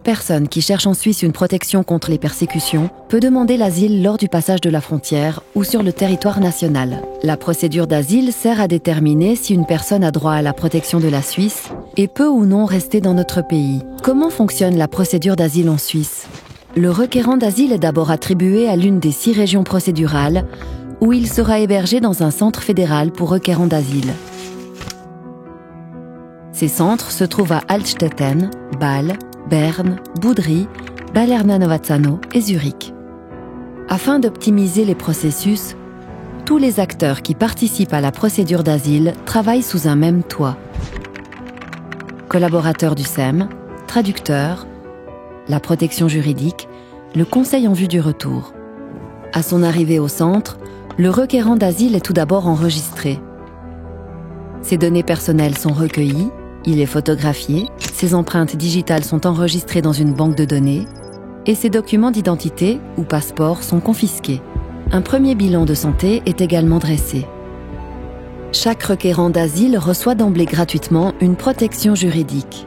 personne qui cherche en Suisse une protection contre les persécutions peut demander l'asile lors du passage de la frontière ou sur le territoire national. La procédure d'asile sert à déterminer si une personne a droit à la protection de la Suisse et peut ou non rester dans notre pays. Comment fonctionne la procédure d'asile en Suisse ? Le requérant d'asile est d'abord attribué à l'une des 6 régions procédurales où il sera hébergé dans un centre fédéral pour requérants d'asile. Ces centres se trouvent à Altstetten, Bâle, Berne, Boudry, Balerna-Novazzano et Zurich. Afin d'optimiser les processus, tous les acteurs qui participent à la procédure d'asile travaillent sous un même toit. Collaborateurs du SEM, traducteurs, la protection juridique, le conseil en vue du retour. À son arrivée au centre, le requérant d'asile est tout d'abord enregistré. Ses données personnelles sont recueillies, il est photographié, ses empreintes digitales sont enregistrées dans une banque de données et ses documents d'identité ou passeports sont confisqués. Un premier bilan de santé est également dressé. Chaque requérant d'asile reçoit d'emblée gratuitement une protection juridique.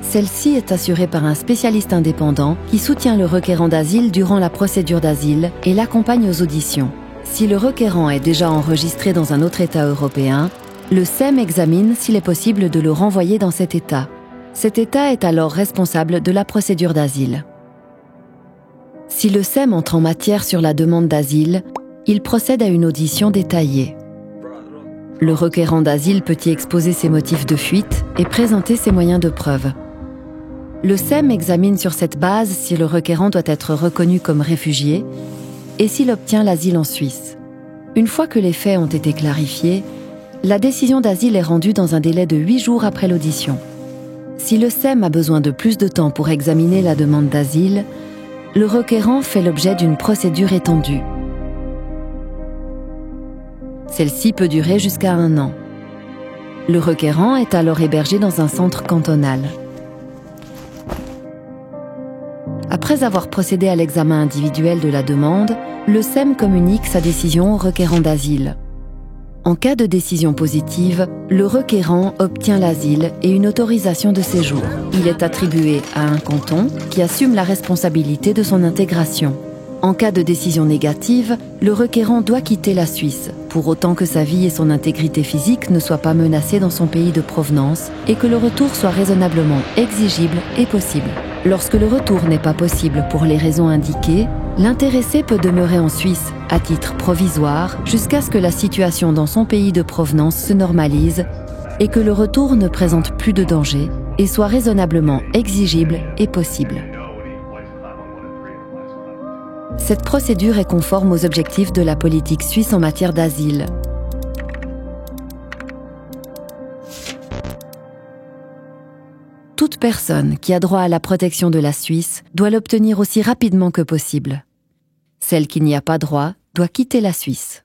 Celle-ci est assurée par un spécialiste indépendant qui soutient le requérant d'asile durant la procédure d'asile et l'accompagne aux auditions. Si le requérant est déjà enregistré dans un autre État européen, le SEM examine s'il est possible de le renvoyer dans cet État. Cet État est alors responsable de la procédure d'asile. Si le SEM entre en matière sur la demande d'asile, il procède à une audition détaillée. Le requérant d'asile peut y exposer ses motifs de fuite et présenter ses moyens de preuve. Le SEM examine sur cette base si le requérant doit être reconnu comme réfugié et s'il obtient l'asile en Suisse. Une fois que les faits ont été clarifiés, la décision d'asile est rendue dans un délai de 8 jours après l'audition. Si le SEM a besoin de plus de temps pour examiner la demande d'asile, le requérant fait l'objet d'une procédure étendue. Celle-ci peut durer jusqu'à 1 an. Le requérant est alors hébergé dans un centre cantonal. Après avoir procédé à l'examen individuel de la demande, le SEM communique sa décision au requérant d'asile. En cas de décision positive, le requérant obtient l'asile et une autorisation de séjour. Il est attribué à un canton qui assume la responsabilité de son intégration. En cas de décision négative, le requérant doit quitter la Suisse, pour autant que sa vie et son intégrité physique ne soient pas menacées dans son pays de provenance et que le retour soit raisonnablement exigible et possible. Lorsque le retour n'est pas possible pour les raisons indiquées, l'intéressé peut demeurer en Suisse à titre provisoire jusqu'à ce que la situation dans son pays de provenance se normalise et que le retour ne présente plus de danger et soit raisonnablement exigible et possible. Cette procédure est conforme aux objectifs de la politique suisse en matière d'asile. Toute personne qui a droit à la protection de la Suisse doit l'obtenir aussi rapidement que possible. Celle qui n'y a pas droit doit quitter la Suisse.